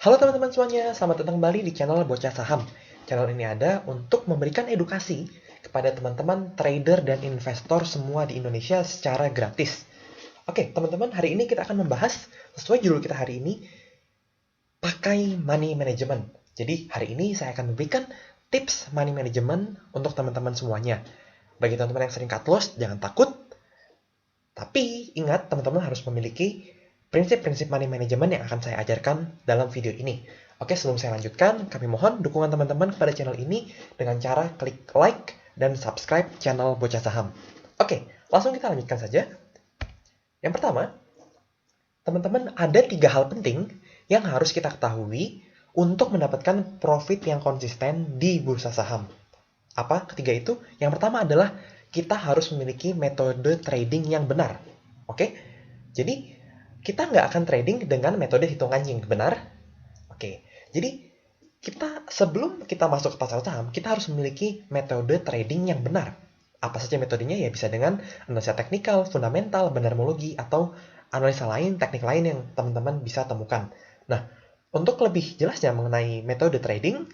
Halo teman-teman semuanya, selamat datang kembali di channel Bocah Saham. Channel ini ada untuk memberikan edukasi kepada teman-teman trader dan investor semua di Indonesia secara gratis. Oke, teman-teman, hari ini kita akan membahas, sesuai judul kita hari ini, pakai money management. Jadi, hari ini saya akan memberikan tips money management untuk teman-teman semuanya. Bagi teman-teman yang sering cut loss, jangan takut. Tapi ingat, teman-teman harus memiliki prinsip-prinsip money management yang akan saya ajarkan dalam video ini. Oke, sebelum saya lanjutkan, kami mohon dukungan teman-teman kepada channel ini dengan cara klik like dan subscribe channel Bocah Saham. Oke, langsung kita lanjutkan saja. Yang pertama, teman-teman ada 3 hal penting yang harus kita ketahui untuk mendapatkan profit yang konsisten di bursa saham. Apa ketiga itu? Yang pertama adalah kita harus memiliki metode trading yang benar. Oke, jadi kita nggak akan trading dengan metode hitungan yang benar. Oke, jadi sebelum kita masuk ke pasar saham, kita harus memiliki metode trading yang benar. Apa saja metodenya? Ya bisa dengan analisa teknikal, fundamental, bandarmologi, atau analisa lain, teknik lain yang teman-teman bisa temukan. Nah, untuk lebih jelasnya mengenai metode trading,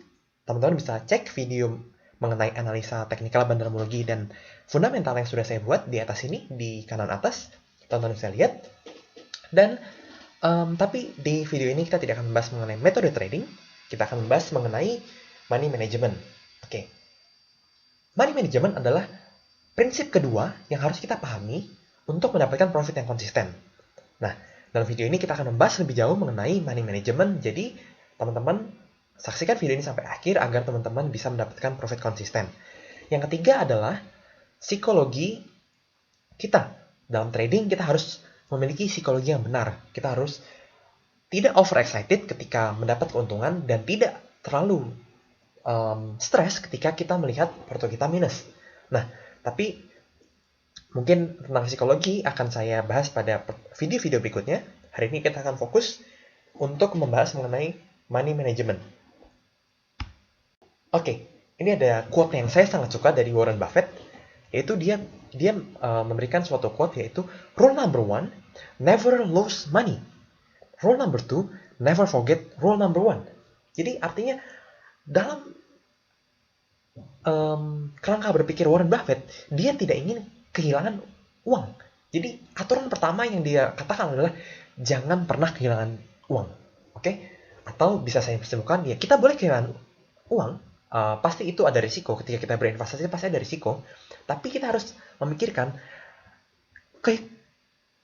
teman-teman bisa cek video mengenai analisa teknikal, bandarmologi, dan fundamental yang sudah saya buat di atas ini, di kanan atas. Teman-teman bisa lihat. Dan tapi di video ini kita tidak akan membahas mengenai metode trading, kita akan membahas mengenai money management. Oke. Money management adalah prinsip kedua yang harus kita pahami untuk mendapatkan profit yang konsisten. Nah, dalam video ini kita akan membahas lebih jauh mengenai money management, jadi teman-teman saksikan video ini sampai akhir agar teman-teman bisa mendapatkan profit konsisten. Yang ketiga adalah psikologi kita. Dalam trading kita harus memiliki psikologi yang benar. Kita harus tidak overexcited ketika mendapat keuntungan dan tidak terlalu stres ketika kita melihat porto kita minus. Nah, tapi mungkin tentang psikologi akan saya bahas pada video-video berikutnya. Hari ini kita akan fokus untuk membahas mengenai money management. Oke, ini ada quote yang saya sangat suka dari Warren Buffett, yaitu dia memberikan suatu quote, yaitu rule number 1, never lose money. Rule number 2, never forget rule number 1. Jadi artinya dalam kerangka berpikir Warren Buffett, dia tidak ingin kehilangan uang. Jadi aturan pertama yang dia katakan adalah jangan pernah kehilangan uang. Oke? Atau bisa saya simpulkan, ya kita boleh kehilangan uang, pasti itu ada risiko. Ketika kita berinvestasi pasti ada risiko. Tapi kita harus memikirkan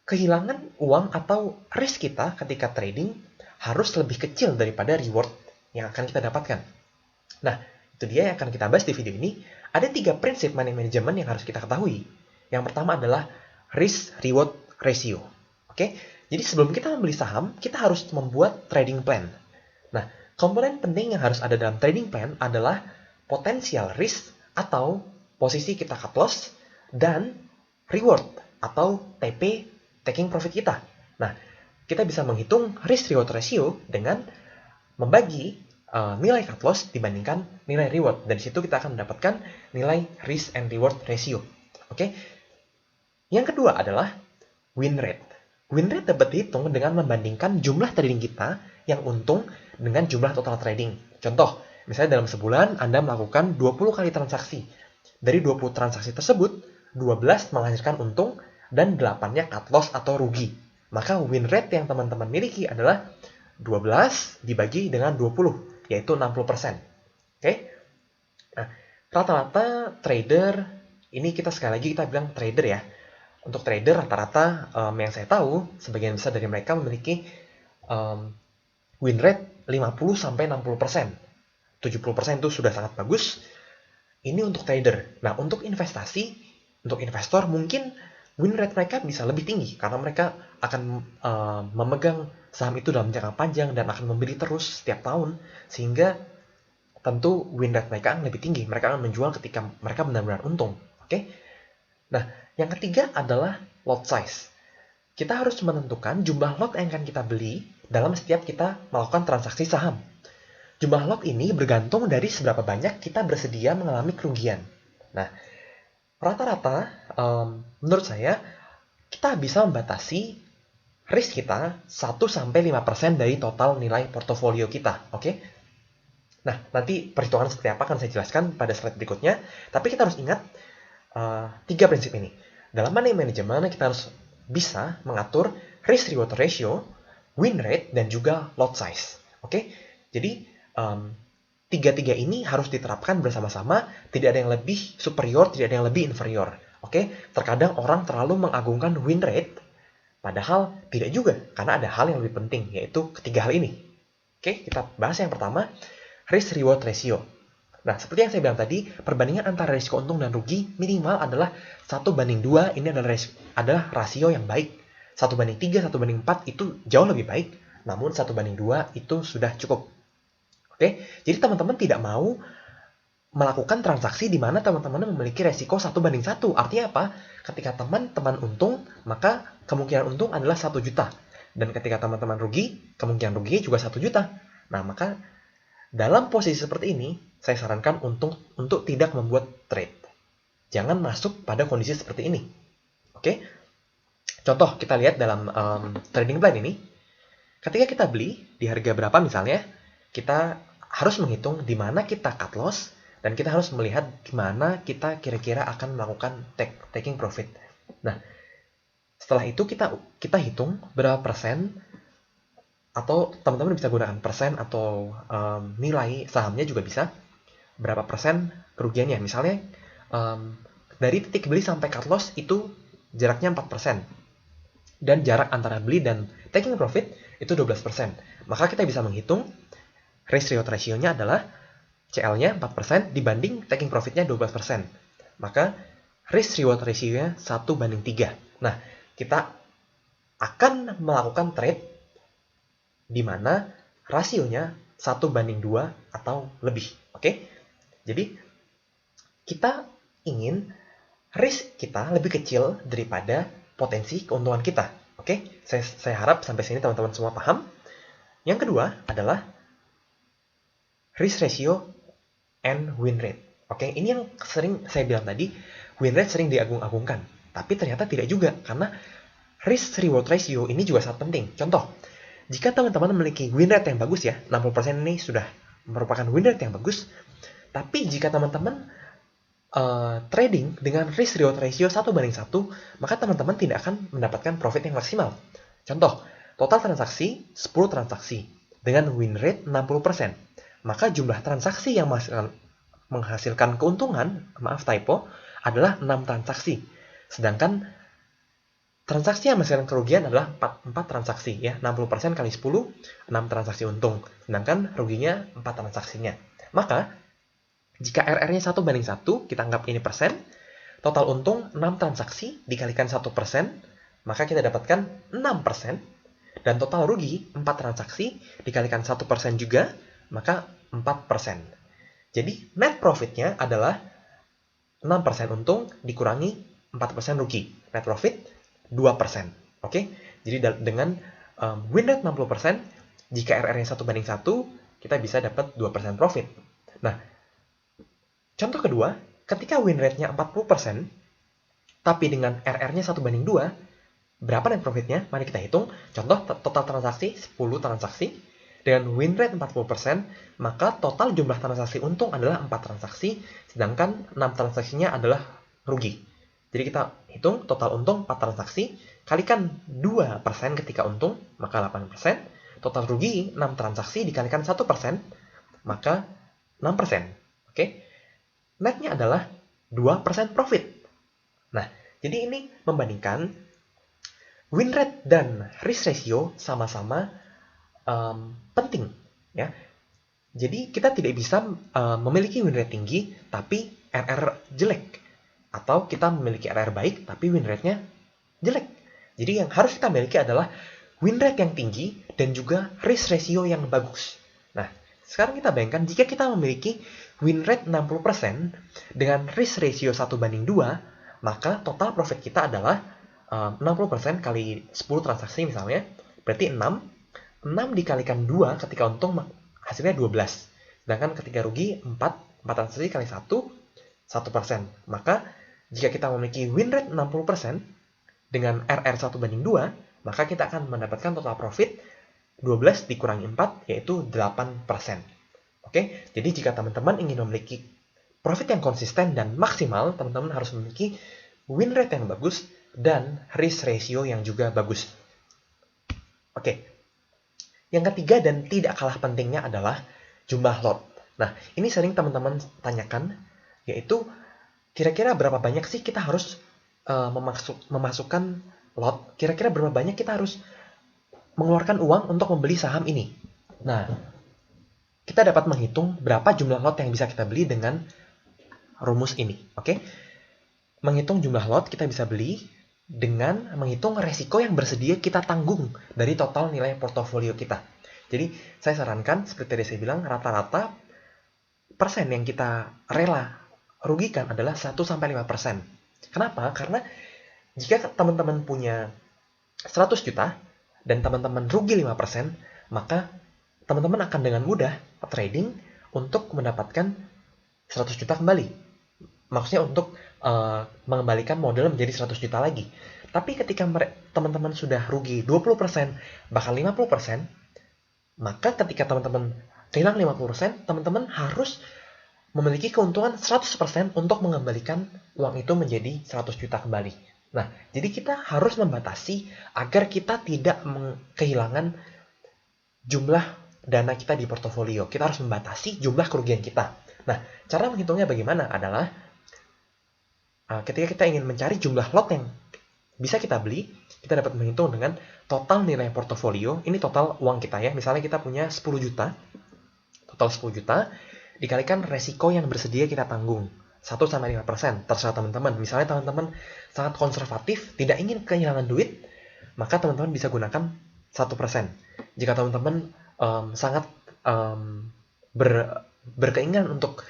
kehilangan uang atau risk kita ketika trading harus lebih kecil daripada reward yang akan kita dapatkan. Nah, itu dia yang akan kita bahas di video ini. Ada 3 prinsip money management yang harus kita ketahui. Yang pertama adalah risk-reward ratio. Oke? Jadi sebelum kita membeli saham, kita harus membuat trading plan. Nah, komponen penting yang harus ada dalam trading plan adalah potensial risk atau posisi kita cut loss dan reward atau TP, taking profit kita. Nah, kita bisa menghitung risk-reward ratio dengan membagi nilai cut loss dibandingkan nilai reward. Dan di situ kita akan mendapatkan nilai risk and reward ratio. Oke? Yang kedua adalah win rate. Win rate dapat dihitung dengan membandingkan jumlah trading kita yang untung dengan jumlah total trading. Contoh, misalnya dalam sebulan Anda melakukan 20 kali transaksi. Dari 20 transaksi tersebut, 12 menghasilkan untung dan 8-nya cut loss atau rugi. Maka win rate yang teman-teman miliki adalah 12 dibagi dengan 20, yaitu 60%. Oke? Nah, rata-rata trader, ini kita sekali lagi kita bilang trader ya. Untuk trader rata-rata yang saya tahu, sebagian besar dari mereka memiliki win rate 50-60%. 70% itu sudah sangat bagus. Ini untuk trader. Nah, untuk investasi, untuk investor mungkin win rate mereka bisa lebih tinggi karena mereka akan memegang saham itu dalam jangka panjang dan akan membeli terus setiap tahun, sehingga tentu win rate mereka akan lebih tinggi. Mereka akan menjual ketika mereka benar-benar untung. Oke? Nah, yang ketiga adalah lot size. Kita harus menentukan jumlah lot yang akan kita beli dalam setiap kita melakukan transaksi saham. Jumlah lot ini bergantung dari seberapa banyak kita bersedia mengalami kerugian. Nah, rata-rata menurut saya kita bisa membatasi risk kita 1-5% dari total nilai portofolio kita, oke? Nah, nanti perhitungan seperti apa akan saya jelaskan pada slide berikutnya, tapi kita harus ingat 3 prinsip ini. Dalam money management, kita harus bisa mengatur risk-reward ratio, win rate, dan juga lot size, oke? Jadi, tiga-tiga ini harus diterapkan bersama-sama, tidak ada yang lebih superior, tidak ada yang lebih inferior, oke? Terkadang orang terlalu mengagungkan win rate, padahal tidak juga, karena ada hal yang lebih penting, yaitu ketiga hal ini. Oke, kita bahas yang pertama, risk-reward ratio. Nah, seperti yang saya bilang tadi, perbandingan antara risiko untung dan rugi minimal adalah 1:2, ini adalah rasio yang baik. 1:3, 1:4 itu jauh lebih baik, namun 1:2 itu sudah cukup. Oke, jadi teman-teman tidak mau melakukan transaksi di mana teman-teman memiliki resiko 1:1. Artinya apa? Ketika teman-teman untung, maka kemungkinan untung adalah 1 juta. Dan ketika teman-teman rugi, kemungkinan ruginya juga 1 juta. Nah, maka dalam posisi seperti ini, saya sarankan untuk tidak membuat trade. Jangan masuk pada kondisi seperti ini. Oke? Contoh, kita lihat dalam trading plan ini. Ketika kita beli di harga berapa misalnya, kita harus menghitung di mana kita cut loss, dan kita harus melihat gimana kita kira-kira akan melakukan taking profit. Nah, setelah itu kita hitung berapa persen, atau teman-teman bisa gunakan persen atau nilai sahamnya juga bisa, berapa persen kerugiannya. Misalnya dari titik beli sampai cut loss itu jaraknya 4%, dan jarak antara beli dan taking profit itu 12%. Maka kita bisa menghitung risk-reward ratio-nya adalah CL-nya 4% dibanding taking profit-nya 12%. Maka risk-reward ratio-nya 1:3. Nah, kita akan melakukan trade di mana rasionya 1:2 atau lebih. Oke? Jadi, kita ingin risk kita lebih kecil daripada potensi keuntungan kita. Oke? Saya harap sampai sini teman-teman semua paham. Yang kedua adalah risk ratio and win rate. Oke? Ini yang sering saya bilang tadi, win rate sering diagung-agungkan. Tapi ternyata tidak juga, karena risk reward ratio ini juga sangat penting. Contoh, jika teman-teman memiliki win rate yang bagus ya, 60% ini sudah merupakan win rate yang bagus, tapi jika teman-teman trading dengan risk reward ratio 1:1, maka teman-teman tidak akan mendapatkan profit yang maksimal. Contoh, total transaksi 10 transaksi dengan win rate 60%. Maka jumlah transaksi yang menghasilkan keuntungan, maaf typo, adalah 6 transaksi. Sedangkan transaksi yang menghasilkan kerugian adalah 4 transaksi ya, 60% kali 10, 6 transaksi untung. Sedangkan ruginya 4 transaksinya. Maka jika RR-nya 1:1, kita anggap ini persen, total untung 6 transaksi dikalikan 1%, maka kita dapatkan 6%, dan total rugi 4 transaksi dikalikan 1% juga, maka 4%. Jadi net profit-nya adalah 6% untung dikurangi 4% rugi. Net profit 2%. Oke? Jadi dengan win rate 60%, jika RR-nya 1:1, kita bisa dapat 2% profit. Nah, contoh kedua, ketika win rate-nya 40%, tapi dengan RR-nya 1:2, berapa net profit-nya? Mari kita hitung. Contoh, total transaksi 10 transaksi, dengan win rate 40%, maka total jumlah transaksi untung adalah 4 transaksi, sedangkan 6 transaksinya adalah rugi. Jadi kita hitung total untung 4 transaksi, kalikan 2% ketika untung, maka 8%. Total rugi 6 transaksi dikalikan 1%, maka 6%. Oke? Netnya adalah 2% profit. Nah, jadi ini membandingkan win rate dan risk ratio sama-sama penting. Ya. Jadi kita tidak bisa memiliki win rate tinggi, tapi RR jelek. Atau kita memiliki RR baik, tapi win rate-nya jelek. Jadi yang harus kita miliki adalah win rate yang tinggi dan juga risk ratio yang bagus. Nah, sekarang kita bayangkan jika kita memiliki win rate 60% dengan risk ratio 1:2, maka total profit kita adalah 60% kali 10 transaksi misalnya, berarti 6. 6 dikalikan 2 ketika untung hasilnya 12. Sedangkan ketika rugi 4 transaksi kali 1, 1%. Maka jika kita memiliki win rate 60% dengan RR 1:2, maka kita akan mendapatkan total profit 12 dikurangi 4, yaitu 8%. Oke, jadi jika teman-teman ingin memiliki profit yang konsisten dan maksimal, teman-teman harus memiliki win rate yang bagus dan risk ratio yang juga bagus. Oke, yang ketiga dan tidak kalah pentingnya adalah jumlah lot. Nah, ini sering teman-teman tanyakan, yaitu kira-kira berapa banyak sih kita harus memasukkan lot, kira-kira berapa banyak kita harus mengeluarkan uang untuk membeli saham ini. Nah, kita dapat menghitung berapa jumlah lot yang bisa kita beli dengan rumus ini. Oke? Menghitung jumlah lot kita bisa beli dengan menghitung resiko yang bersedia kita tanggung dari total nilai portofolio kita. Jadi, saya sarankan, seperti tadi saya bilang, rata-rata persen yang kita rela rugikan adalah 1-5%. Kenapa? Karena jika teman-teman punya 100 juta dan teman-teman rugi 5%, maka teman-teman akan dengan mudah trading untuk mendapatkan 100 juta kembali. Maksudnya untuk mengembalikan modal menjadi 100 juta lagi. Tapi ketika teman-teman sudah rugi 20%, bahkan 50%, maka ketika teman-teman kehilangan 50%, teman-teman harus memiliki keuntungan 100% untuk mengembalikan uang itu menjadi 100 juta kembali. Nah, jadi kita harus membatasi agar kita tidak kehilangan jumlah dana kita di portofolio. Kita harus membatasi jumlah kerugian kita. Nah, cara menghitungnya bagaimana adalah ketika kita ingin mencari jumlah lot yang bisa kita beli, kita dapat menghitung dengan total nilai portofolio. Ini total uang kita ya. Misalnya kita punya 10 juta, total 10 juta, dikalikan resiko yang bersedia kita tanggung. 1-5%, terserah teman-teman. Misalnya teman-teman sangat konservatif, tidak ingin kehilangan duit, maka teman-teman bisa gunakan 1%. Jika teman-teman sangat berkeinginan untuk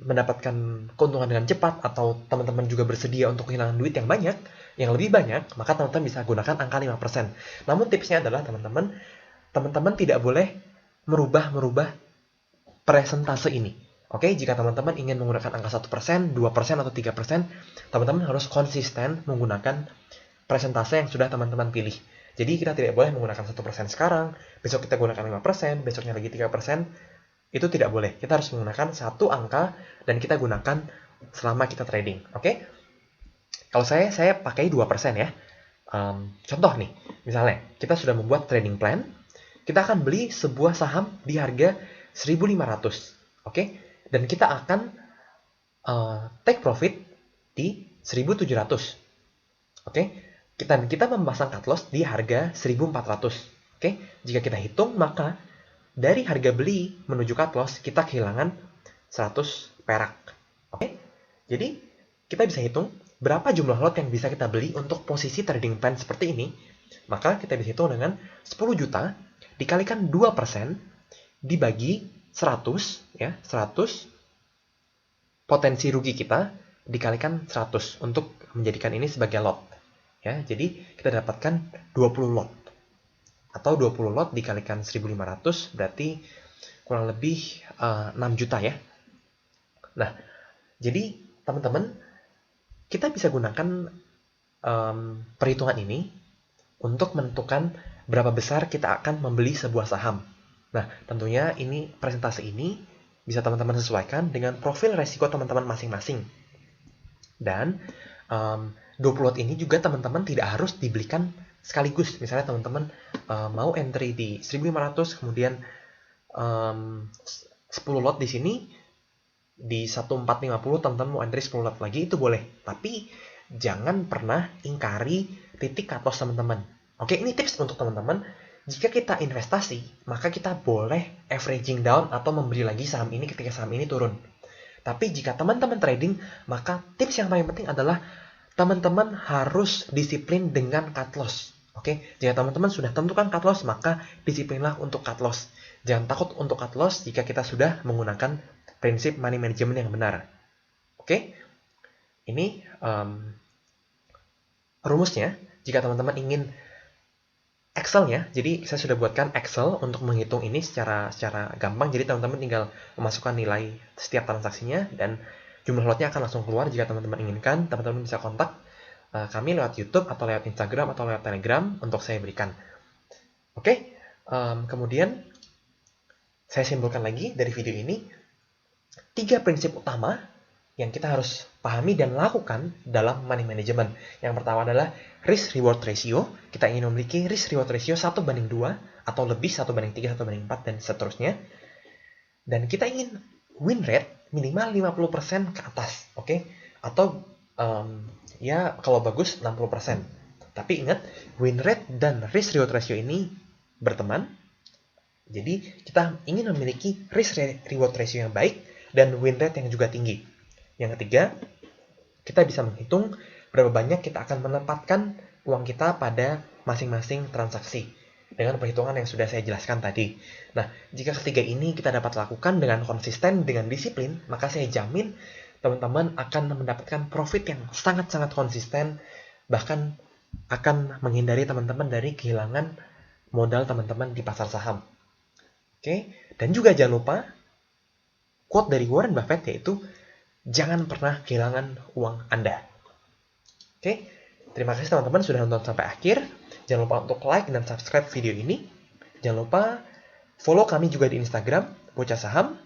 mendapatkan keuntungan dengan cepat, atau teman-teman juga bersedia untuk kehilangan duit yang banyak, yang lebih banyak, maka teman-teman bisa gunakan angka 5%. Namun tipsnya adalah teman-teman tidak boleh merubah persentase ini. Oke, jika teman-teman ingin menggunakan angka 1%, 2%, atau 3%, teman-teman harus konsisten menggunakan persentase yang sudah teman-teman pilih. Jadi kita tidak boleh menggunakan 1% sekarang, besok kita gunakan 5%, besoknya lagi 3%, itu tidak boleh. Kita harus menggunakan satu angka dan kita gunakan selama kita trading. Oke? Kalau saya pakai 2% ya. Contoh nih, misalnya kita sudah membuat trading plan, kita akan beli sebuah saham di harga 1.500. Oke? Dan kita akan take profit di 1.700. Oke? Kita memasang cut loss di harga 1.400. Oke? Jika kita hitung, maka dari harga beli menuju cut loss, kita kehilangan 100 perak. Oke? Jadi, kita bisa hitung berapa jumlah lot yang bisa kita beli untuk posisi trading plan seperti ini. Maka kita bisa hitung dengan 10 juta dikalikan 2% dibagi 100, ya, 100 potensi rugi kita dikalikan 100 untuk menjadikan ini sebagai lot. Ya, jadi kita dapatkan 20 lot. Atau 20 lot dikalikan 1.500 berarti kurang lebih 6 juta ya. Nah, jadi teman-teman, kita bisa gunakan perhitungan ini untuk menentukan berapa besar kita akan membeli sebuah saham. Nah, tentunya ini presentase ini bisa teman-teman sesuaikan dengan profil resiko teman-teman masing-masing. Dan 20 lot ini juga teman-teman tidak harus dibelikan sekaligus. Misalnya teman-teman mau entry di 1.500, kemudian 10 lot di sini, di 1450 teman-teman mau entry 10 lot lagi, itu boleh. Tapi jangan pernah ingkari titik cut loss teman-teman. Oke, ini tips untuk teman-teman. Jika kita investasi, maka kita boleh averaging down atau membeli lagi saham ini ketika saham ini turun. Tapi jika teman-teman trading, maka tips yang paling penting adalah teman-teman harus disiplin dengan cut loss. Oke, jika teman-teman sudah tentukan cut loss, maka disiplinlah untuk cut loss. Jangan takut untuk cut loss jika kita sudah menggunakan prinsip money management yang benar. Oke, ini rumusnya. Jika teman-teman ingin Excel-nya, jadi saya sudah buatkan Excel untuk menghitung ini secara gampang. Jadi teman-teman tinggal memasukkan nilai setiap transaksinya dan jumlah lotnya akan langsung keluar. Jika teman-teman inginkan, teman-teman bisa kontak kami lewat YouTube atau lewat Instagram atau lewat Telegram untuk saya berikan. Oke, kemudian saya simpulkan lagi dari video ini 3 prinsip utama yang kita harus pahami dan lakukan dalam money management. Yang pertama adalah risk reward ratio. Kita ingin memiliki risk reward ratio 1:2 atau lebih 1:3, 1:4 dan seterusnya. Dan kita ingin win rate minimal 50% ke atas, oke? Atau ya kalau bagus 60%. Tapi ingat, win rate dan risk reward ratio ini berteman. Jadi kita ingin memiliki risk reward ratio yang baik dan win rate yang juga tinggi. Yang ketiga, kita bisa menghitung berapa banyak kita akan menempatkan uang kita pada masing-masing transaksi dengan perhitungan yang sudah saya jelaskan tadi. Nah, jika ketiga ini kita dapat lakukan dengan konsisten, dengan disiplin, maka saya jamin teman-teman akan mendapatkan profit yang sangat-sangat konsisten, bahkan akan menghindari teman-teman dari kehilangan modal teman-teman di pasar saham. Oke, dan juga jangan lupa quote dari Warren Buffett yaitu jangan pernah kehilangan uang Anda. Oke, terima kasih teman-teman sudah nonton sampai akhir. Jangan lupa untuk like dan subscribe video ini. Jangan lupa follow kami juga di Instagram, Bocah Saham,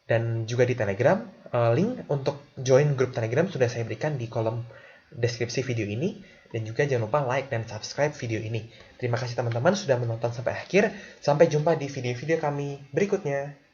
dan juga di Telegram. Link untuk join grup Telegram sudah saya berikan di kolom deskripsi video ini. Dan juga jangan lupa like dan subscribe video ini. Terima kasih teman-teman sudah menonton sampai akhir. Sampai jumpa di video-video kami berikutnya.